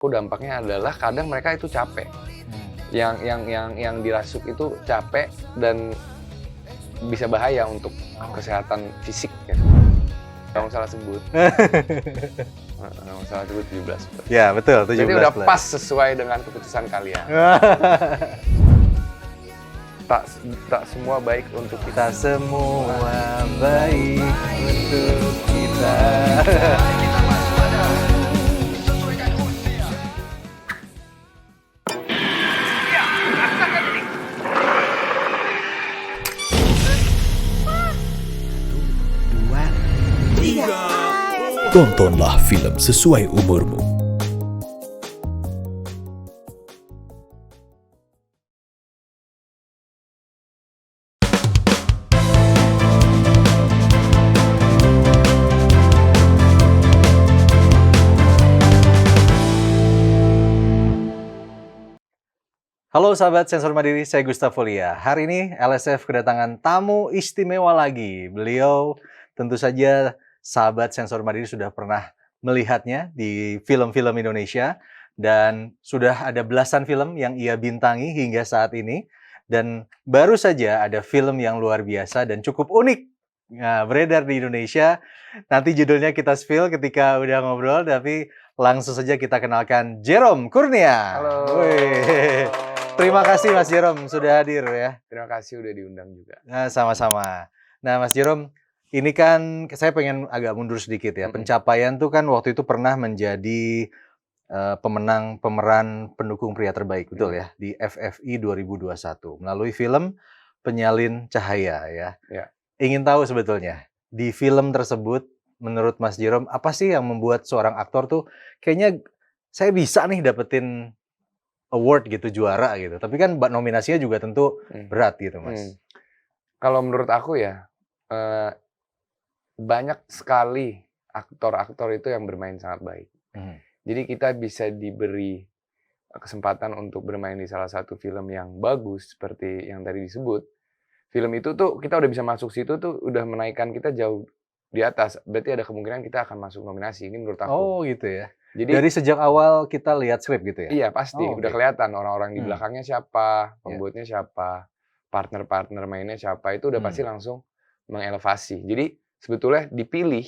Dampaknya adalah kadang mereka itu capek. Hmm. Yang dirasuk itu capek dan bisa bahaya untuk kesehatan fisik ya. Nggak masalah sebut. Nggak masalah sebut 17. Ya betul, 17. Jadi udah pas sesuai dengan keputusan kalian. tak semua baik untuk kita. Tak semua baik untuk kita. Tontonlah film sesuai umurmu. Halo sahabat Sensor Mandiri, saya Gustavo Lia. Hari ini LSF kedatangan tamu istimewa lagi. Beliau tentu saja sahabat Sensor Mandiri sudah pernah melihatnya di film-film Indonesia dan sudah ada belasan film yang ia bintangi hingga saat ini. Dan baru saja ada film yang luar biasa dan cukup unik beredar di Indonesia. Nanti judulnya kita spill ketika udah ngobrol, tapi langsung saja kita kenalkan Jerome Kurnia. Halo. Wih. Terima kasih Mas Jerome sudah hadir ya. Terima kasih udah diundang juga. Nah, sama-sama. Nah, Mas Jerome, ini kan saya pengen agak mundur sedikit ya. Pencapaian tuh kan waktu itu pernah menjadi pemenang pemeran pendukung pria terbaik, betul ya, di FFI 2021 melalui film Penyalin Cahaya ya. Ingin tahu sebetulnya di film tersebut menurut Mas Jerome apa sih yang membuat seorang aktor tuh kayaknya saya bisa nih dapetin award gitu, juara gitu. Tapi kan nominasinya juga tentu berat gitu, Mas. Kalau menurut aku ya, banyak sekali aktor-aktor itu yang bermain sangat baik. Jadi kita bisa diberi kesempatan untuk bermain di salah satu film yang bagus seperti yang tadi disebut. Film itu tuh kita udah bisa masuk situ tuh udah menaikkan kita jauh di atas. Berarti ada kemungkinan kita akan masuk nominasi. Ini menurut aku. Oh gitu ya. Jadi dari sejak awal kita lihat skrip gitu ya? Iya pasti, udah kelihatan orang-orang di belakangnya siapa, Iya. pembuatnya siapa, partner-partner mainnya siapa, itu udah pasti langsung mengelevasi. Jadi sebetulnya dipilih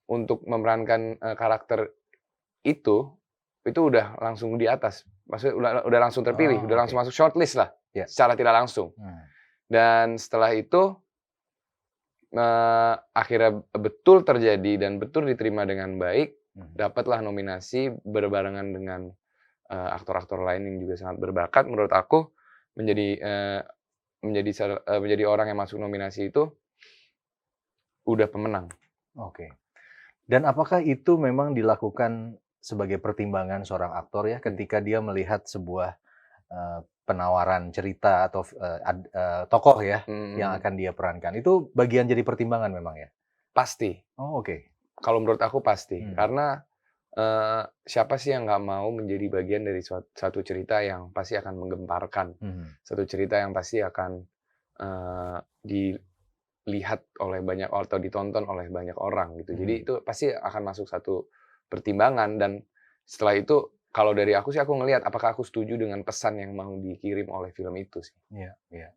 untuk memerankan karakter itu udah langsung di atas. Maksudnya udah langsung terpilih, udah langsung masuk shortlist lah, secara tidak langsung. Dan setelah itu akhirnya betul terjadi dan betul diterima dengan baik. Dapatlah nominasi berbarengan dengan aktor-aktor lain yang juga sangat berbakat. Menurut aku menjadi orang yang masuk nominasi itu udah pemenang. Oke. Dan apakah itu memang dilakukan sebagai pertimbangan seorang aktor ya ketika dia melihat sebuah penawaran cerita atau tokoh ya yang akan dia perankan, itu bagian jadi pertimbangan memang ya? Pasti. Oh oke. Kalau menurut aku pasti, karena siapa sih yang nggak mau menjadi bagian dari satu cerita yang pasti akan menggemparkan, satu cerita yang pasti akan dilihat oleh banyak atau ditonton oleh banyak orang gitu. Jadi itu pasti akan masuk satu pertimbangan dan setelah itu kalau dari aku sih aku ngelihat apakah aku setuju dengan pesan yang mau dikirim oleh film itu sih. Iya, iya.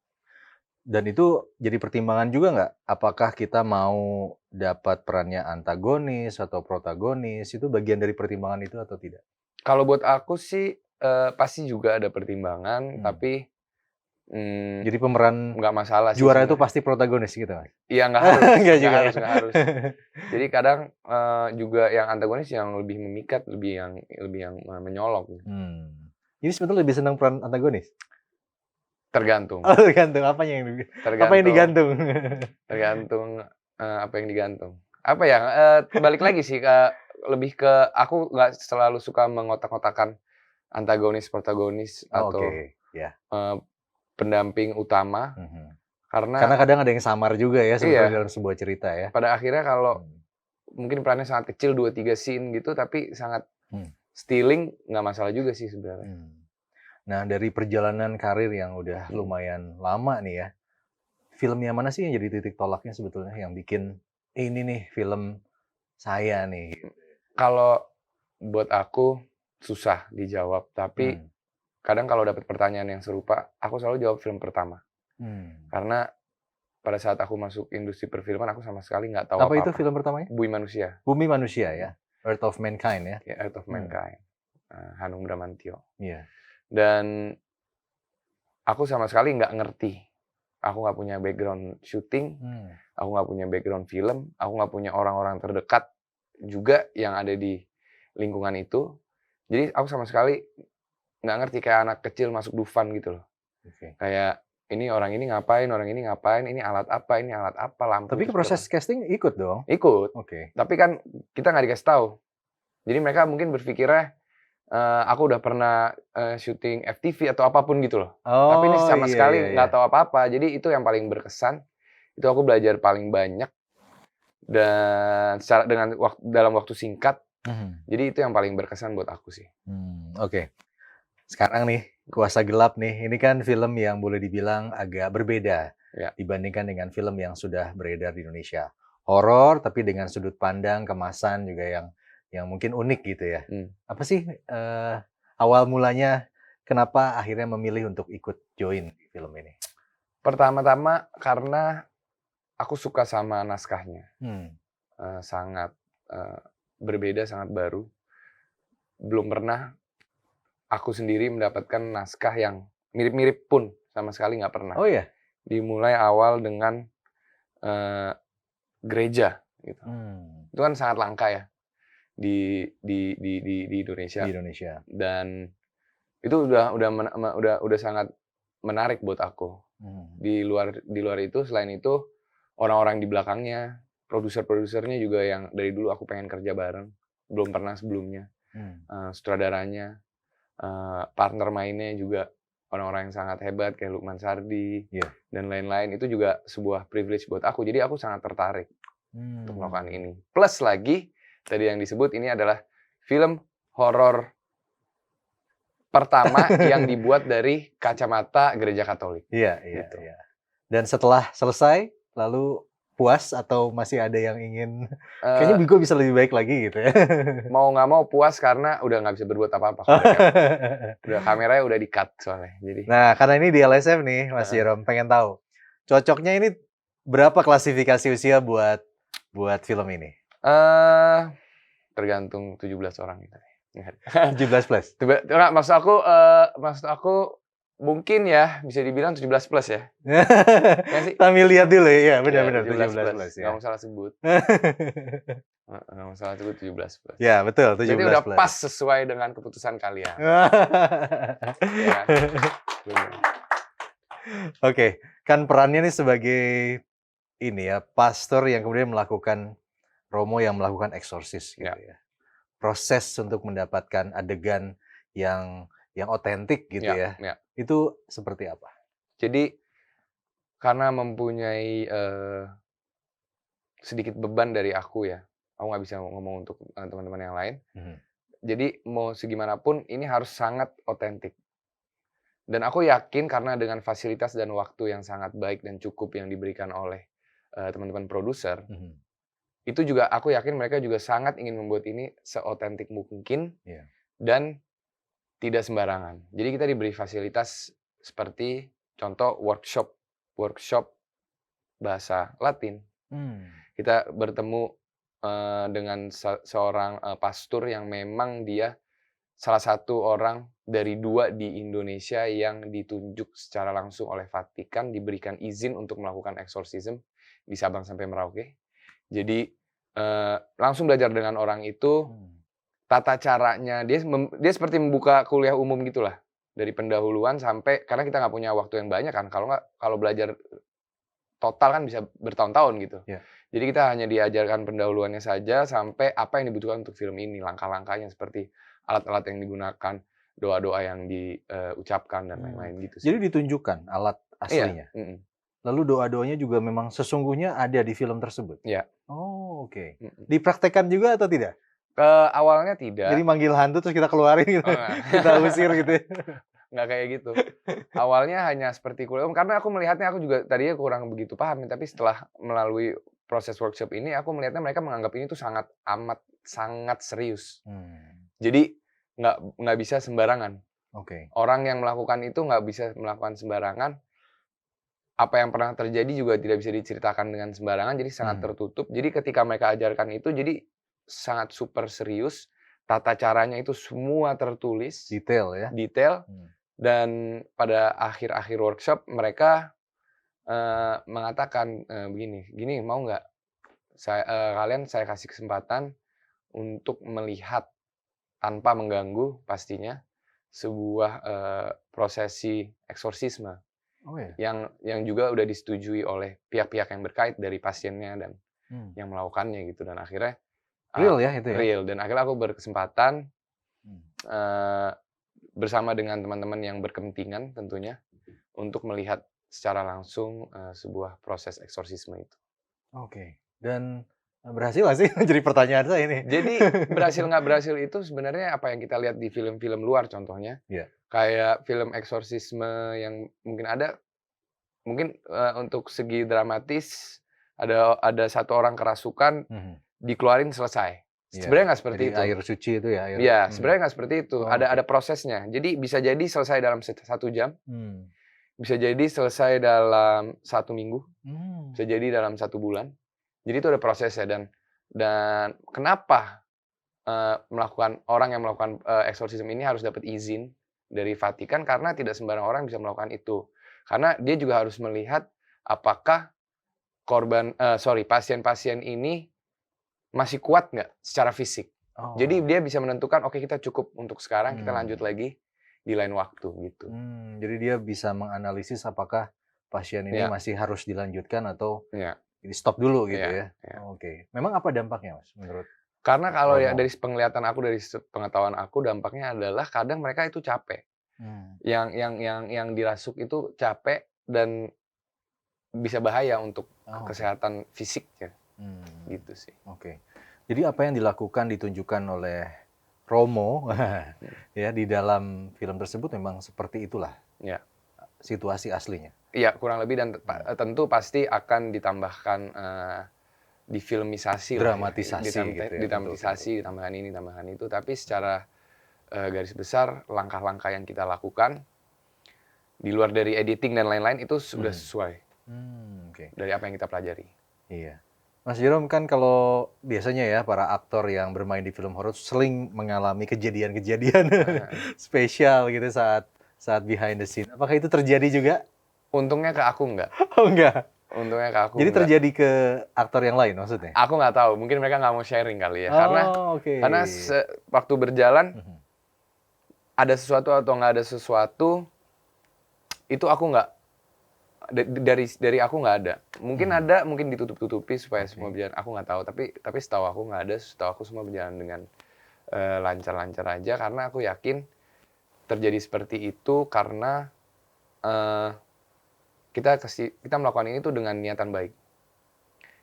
Dan itu jadi pertimbangan juga nggak? Apakah kita mau dapat perannya antagonis atau protagonis? Itu bagian dari pertimbangan itu atau tidak? Kalau buat aku sih pasti juga ada pertimbangan, tapi jadi pemeran nggak masalah sih. Juara itu pasti protagonis gitu, Mas? Iya nggak harus, nggak harus. Jadi kadang juga yang antagonis yang lebih memikat, lebih yang menyolok. Jadi sebetulnya lebih senang peran antagonis? Tergantung. Oh, tergantung. Apa yang digantung? Tergantung apa yang digantung. Apa ya? Balik lagi sih lebih ke aku nggak selalu suka mengotak-ngotakan antagonis, protagonis atau pendamping utama. Karena kadang ada yang samar juga ya sebetulnya dalam sebuah cerita ya. Pada akhirnya kalau mungkin perannya sangat kecil 2-3 scene gitu tapi sangat stealing nggak masalah juga sih sebenarnya. Nah, dari perjalanan karir yang udah lumayan lama nih ya, film yang mana sih yang jadi titik tolaknya sebetulnya yang bikin ini nih film saya nih? Kalau buat aku susah dijawab. Tapi kadang kalau dapat pertanyaan yang serupa, aku selalu jawab film pertama. Karena pada saat aku masuk industri perfilman, aku sama sekali nggak tahu Apa apa-apa. itu film pertamanya? Bumi Manusia. Bumi Manusia ya, Earth of Mankind ya. Ya, Earth of Mankind. Hanung Bramantyo. Iya. Dan aku sama sekali nggak ngerti. Aku nggak punya background syuting, aku nggak punya background film, aku nggak punya orang-orang terdekat juga yang ada di lingkungan itu. Jadi aku sama sekali nggak ngerti, kayak anak kecil masuk Dufan gitu loh. Kayak ini orang ini ngapain, ini alat apa, lampu. Tapi ke proses casting ikut dong? Ikut. Oke. Tapi kan kita nggak dikasih tahu. Jadi mereka mungkin berpikirnya aku udah pernah syuting FTV atau apapun gitu loh. Tapi ini sama sekali nggak tahu apa-apa. Jadi itu yang paling berkesan. Itu aku belajar paling banyak dan dalam waktu singkat. Jadi itu yang paling berkesan buat aku sih. Oke. Sekarang nih, Kuasa Gelap nih. Ini kan film yang boleh dibilang agak berbeda dibandingkan dengan film yang sudah beredar di Indonesia. Horor tapi dengan sudut pandang, kemasan juga yang mungkin unik gitu ya. Apa sih awal mulanya kenapa akhirnya memilih untuk ikut join di film ini? Pertama-tama karena aku suka sama naskahnya. Sangat berbeda, sangat baru. Belum pernah aku sendiri mendapatkan naskah yang mirip-mirip pun, sama sekali nggak pernah. Oh ya? Dimulai awal dengan gereja gitu. Itu kan sangat langka ya di Indonesia. Di Indonesia. Dan itu udah sangat menarik buat aku. Di luar itu, selain itu orang-orang di belakangnya, produser-produsernya juga yang dari dulu aku pengen kerja bareng, belum pernah sebelumnya. Sutradaranya, partner mainnya juga orang-orang yang sangat hebat kayak Lukman Sardi dan lain-lain. Itu juga sebuah privilege buat aku. Jadi aku sangat tertarik untuk melakukan ini. Plus lagi tadi yang disebut ini adalah film horor pertama yang dibuat dari kacamata gereja Katolik. Iya. Gitu. Dan setelah selesai, lalu puas atau masih ada yang ingin kayaknya gue bisa lebih baik lagi gitu ya? Mau nggak mau puas karena udah nggak bisa berbuat apa-apa. Udah kameranya udah di-cut soalnya. Jadi. Nah, karena ini di LSF nih, Mas Jerome, pengen tahu cocoknya ini berapa klasifikasi usia buat film ini? Tergantung 17 orang gitu. 17 plus. Enggak, maksud aku mungkin ya bisa dibilang 17 plus ya. Kami lihat dulu ya, benar-benar 17 plus ya. Enggak masalah sebut. Enggak masalah sebut 17 plus. Ya, betul, 17 Jadi udah plus. pas sesuai dengan keputusan kalian. Ya. Oke, kan perannya nih sebagai ini ya, pastor yang kemudian melakukan Romo yang melakukan eksorsis gitu ya. Proses untuk mendapatkan adegan yang otentik gitu ya. Itu seperti apa? Jadi karena mempunyai sedikit beban dari aku ya, aku nggak bisa ngomong untuk teman-teman yang lain. Jadi mau segimanapun ini harus sangat otentik. Dan aku yakin karena dengan fasilitas dan waktu yang sangat baik dan cukup yang diberikan oleh teman-teman produser, itu juga aku yakin mereka juga sangat ingin membuat ini seotentik mungkin dan tidak sembarangan. Jadi kita diberi fasilitas seperti contoh workshop bahasa Latin. Kita bertemu dengan seorang pastor yang memang dia salah satu orang dari 2 di Indonesia yang ditunjuk secara langsung oleh Vatikan, diberikan izin untuk melakukan eksorsisme di Sabang sampai Merauke. Jadi langsung belajar dengan orang itu, tata caranya dia seperti membuka kuliah umum gitulah, dari pendahuluan sampai, karena kita nggak punya waktu yang banyak kan, kalau belajar total kan bisa bertahun-tahun gitu. Jadi kita hanya diajarkan pendahuluannya saja sampai apa yang dibutuhkan untuk film ini, langkah-langkahnya seperti alat-alat yang digunakan, doa-doa yang diucapkan dan lain-lain gitu sih. Jadi ditunjukkan alat aslinya. Lalu doa-doanya juga memang sesungguhnya ada di film tersebut. Iya. Oh, oke. Dipraktekkan juga atau tidak? Awalnya tidak. Jadi manggil hantu terus kita keluarin gitu. Kita usir gitu. Nggak kayak gitu. Awalnya hanya seperti kuliah, karena aku melihatnya, aku juga tadinya kurang begitu paham, tapi setelah melalui proses workshop ini, aku melihatnya mereka menganggap ini tuh sangat serius. Jadi nggak bisa sembarangan. Oke. Orang yang melakukan itu nggak bisa melakukan sembarangan. Apa yang pernah terjadi juga tidak bisa diceritakan dengan sembarangan, jadi sangat tertutup. Jadi ketika mereka ajarkan itu, jadi sangat super serius. Tata caranya itu semua tertulis, Detail ya. detail. Dan pada akhir-akhir workshop mereka mengatakan begini, "Gini mau nggak kalian saya kasih kesempatan untuk melihat tanpa mengganggu pastinya sebuah prosesi eksorsisme Oh ya? yang juga udah disetujui oleh pihak-pihak yang berkait dari pasiennya dan Hmm. yang melakukannya gitu." Dan akhirnya Real ya itu ya? real, dan akhirnya aku berkesempatan Hmm. bersama dengan teman-teman yang berkepentingan tentunya untuk melihat secara langsung sebuah proses eksorsisme itu. Oke. Dan berhasil nggak sih? Jadi pertanyaan saya ini. Jadi berhasil nggak berhasil itu sebenarnya apa yang kita lihat di film-film luar contohnya. Iya. Kayak film eksorsisme yang mungkin ada, mungkin untuk segi dramatis ada satu orang kerasukan dikeluarin selesai. Iya. Sebenarnya nggak seperti Jadi itu. air suci itu ya? Air. Iya, sebenarnya nggak seperti itu. Oh, Ada oke. prosesnya. Jadi bisa jadi selesai dalam 1 jam, Hmm. bisa jadi selesai dalam 1 minggu, Hmm. bisa jadi dalam 1 bulan. Jadi itu ada prosesnya, dan kenapa orang yang melakukan eksorsisme ini harus dapat izin dari Vatikan, karena tidak sembarang orang bisa melakukan itu. Karena dia juga harus melihat apakah pasien-pasien ini masih kuat nggak secara fisik. Oh. Jadi dia bisa menentukan, oke kita cukup untuk sekarang, kita lanjut lagi di lain waktu gitu. Jadi dia bisa menganalisis apakah pasien ini Ya. masih harus dilanjutkan atau Ya. di stop dulu gitu ya? Ya. Oke. Memang apa dampaknya Mas menurut? Karena kalau ya Romo? dari penglihatan aku, dari pengetahuan aku, dampaknya adalah kadang mereka itu capek. Yang dirasuk itu capek dan bisa bahaya untuk kesehatan fisiknya. Gitu sih. Oke. Jadi apa yang dilakukan, ditunjukkan oleh Romo ya di dalam film tersebut memang seperti itulah Ya. situasi aslinya. Iya, kurang lebih, dan tentu pasti akan ditambahkan difilmisasi lah ya. Dramatisasi gitu ya, Didramatisasi, ditambahkan ini, ditambahkan itu. Tapi secara garis besar, langkah-langkah yang kita lakukan di luar dari editing dan lain-lain itu sudah sesuai dari apa yang kita pelajari. Iya. Mas Jerome, kan kalau biasanya ya para aktor yang bermain di film horor sering mengalami kejadian-kejadian spesial gitu saat behind the scene. Apakah itu terjadi juga? Untungnya ke aku enggak. Oh enggak. Untungnya ke aku Jadi enggak. terjadi ke aktor yang lain maksudnya? Aku nggak tahu, mungkin mereka nggak mau sharing kali ya. Karena waktu berjalan ada sesuatu atau nggak ada sesuatu, itu aku nggak, dari aku nggak ada. Mungkin ada, mungkin ditutup-tutupi supaya semua berjalan. Aku nggak tahu, tapi setahu aku nggak ada. Setahu aku semua berjalan dengan lancar-lancar aja, karena aku yakin terjadi seperti itu karena kita melakukan ini tuh dengan niatan baik.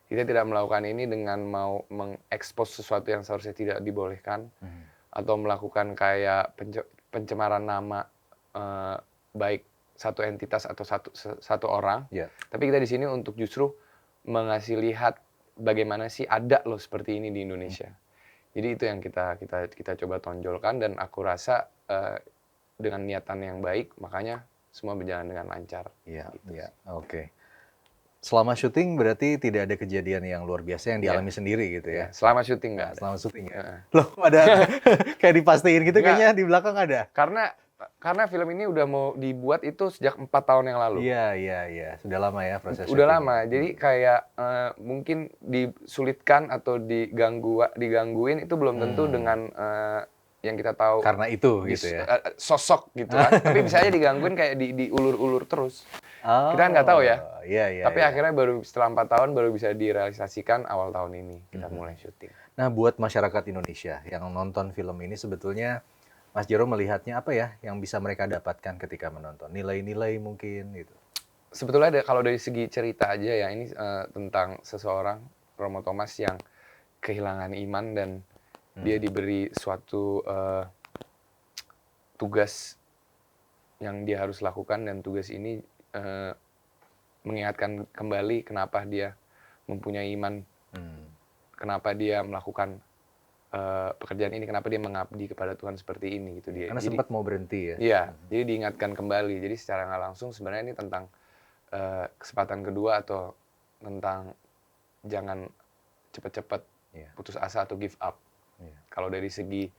Kita tidak melakukan ini dengan mau mengekspos sesuatu yang seharusnya tidak dibolehkan, atau melakukan kayak pencemaran nama baik satu entitas atau satu orang. Tapi kita di sini untuk justru mengasih lihat bagaimana sih ada loh seperti ini di Indonesia. Jadi itu yang kita coba tonjolkan, dan aku rasa dengan niatan yang baik, makanya semua berjalan dengan lancar. Iya, iya. Oke. Selama syuting berarti tidak ada kejadian yang luar biasa yang dialami sendiri gitu ya? Selama syuting nggak ada. Selama syuting ya? Loh, ada kayak dipastiin gitu kayaknya di belakang ada? Karena film ini udah mau dibuat itu sejak 4 tahun yang lalu. Iya. Sudah lama ya prosesnya. Udah lama. Jadi kayak mungkin disulitkan atau digangguin itu belum tentu dengan yang kita tahu. Karena itu gitu ya? Sosok gitu kan. Tapi bisa aja digangguin kayak diulur-ulur terus. Kita kan nggak tahu ya. Iya. Tapi akhirnya baru setelah 4 tahun baru bisa direalisasikan awal tahun ini. Kita mulai syuting. Nah, buat masyarakat Indonesia yang nonton film ini sebetulnya Mas Jerome melihatnya apa ya yang bisa mereka dapatkan ketika menonton? Nilai-nilai mungkin gitu. Sebetulnya kalau dari segi cerita aja ya, ini tentang seseorang, Romo Thomas, yang kehilangan iman dan dia diberi suatu tugas yang dia harus lakukan, dan tugas ini mengingatkan kembali kenapa dia mempunyai iman, kenapa dia melakukan pekerjaan ini, kenapa dia mengabdi kepada Tuhan seperti ini gitu dia. Karena Jadi sempat mau berhenti ya. iya, jadi diingatkan kembali. Jadi secara nggak langsung sebenarnya ini tentang kesempatan kedua atau tentang jangan cepet-cepet Iya. putus asa atau give up. Iya. Kalau dari segi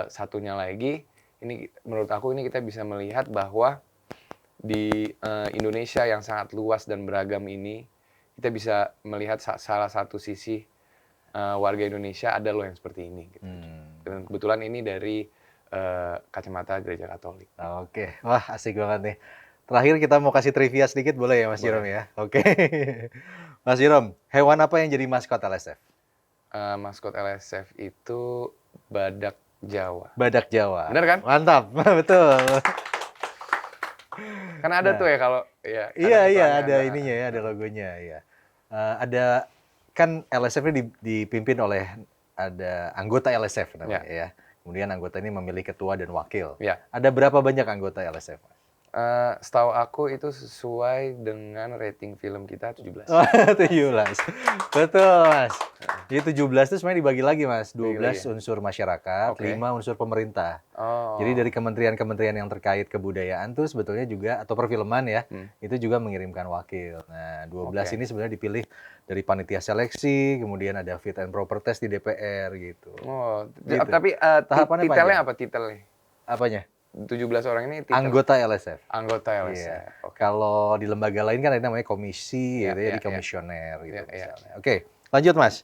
satunya lagi, ini menurut aku ini kita bisa melihat bahwa di Indonesia yang sangat luas dan beragam ini, kita bisa melihat salah satu sisi warga Indonesia ada loh yang seperti ini. Gitu. Dan kebetulan ini dari kacamata Gereja Katolik. Oke, wah asik banget nih. Terakhir kita mau kasih trivia sedikit boleh ya Mas Boleh. Jerome ya? Oke. Mas Jerome, hewan apa yang jadi maskot LSF? Maskot LSF itu badak Jawa. Badak Jawa. Bener kan? Mantap, betul. Kan ada Nah. tuh ya kalau ya. Iya, kadang iya, iklannya ada ininya ya, ada logonya ya. Ada kan LSF ini dipimpin oleh ada anggota LSF namanya ya. Kemudian anggota ini memilih ketua dan wakil. Ya. Ada berapa banyak anggota LSF? Setahu aku itu sesuai dengan rating film kita 17. 17. Betul, Mas. Jadi 17 itu sebenarnya dibagi lagi, Mas. 12 Dibagi lagi. unsur masyarakat, Oke. 5 unsur pemerintah. Oh. Jadi dari kementerian-kementerian yang terkait kebudayaan tuh sebetulnya juga atau perfilman ya, itu juga mengirimkan wakil. Nah, 12 Oke. ini sebenarnya dipilih dari panitia seleksi, kemudian ada fit and proper test di DPR gitu. Oh, Gitu. tapi Tahapannya titelnya panjang. apa titelnya? Apanya? 17 orang ini titel Anggota LSF. anggota Iya. LSF. Oke. Kalau di lembaga lain kan ada namanya komisi, Iya, gitu ya, iya, di komisioner gitu Iya, iya. misalnya. Oke, lanjut Mas.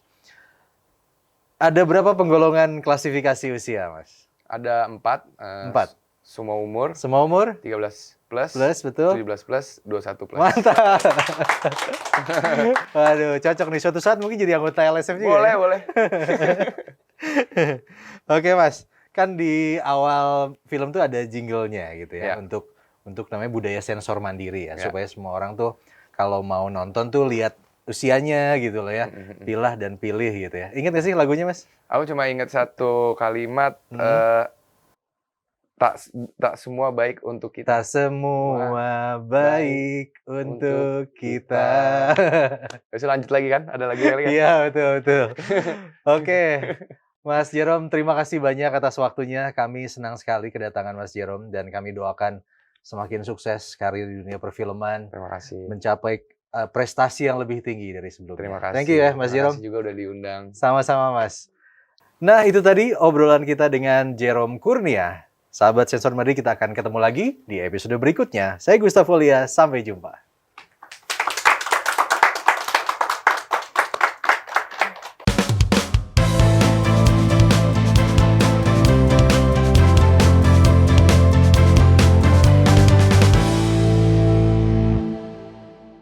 Ada berapa penggolongan klasifikasi usia, Mas? Ada 4. 4. Semua umur, Semua umur? 13 plus, Plus, betul. 17 plus, 21 plus. Mantap. Waduh, cocok nih. Suatu saat mungkin jadi anggota LSF juga. Boleh, ya? boleh. Oke, Mas. Kan di awal film tuh ada jinglenya gitu ya, Ya. untuk namanya budaya sensor mandiri ya, Ya. supaya semua orang tuh kalau mau nonton tuh lihat usianya gitu loh ya, pilah dan pilih gitu ya. Ingat gak sih lagunya, Mas? Aku cuma ingat satu kalimat, tak semua baik untuk kita. Tak semua baik untuk kita. Bisa lanjut lagi kan? Ada lagi kali kan? Iya, betul. Oke, Mas Jerome, terima kasih banyak atas waktunya. Kami senang sekali kedatangan Mas Jerome dan kami doakan semakin sukses karir di dunia perfilman, Terima kasih. mencapai prestasi yang lebih tinggi dari sebelumnya. Terima kasih. Thank you ya, Mas Terima Jerome. kasih juga udah diundang. Sama-sama, Mas. Nah, itu tadi obrolan kita dengan Jerome Kurnia. Sahabat Sensor Mandiri, kita akan ketemu lagi di episode berikutnya. Saya Gustavo Lia, sampai jumpa.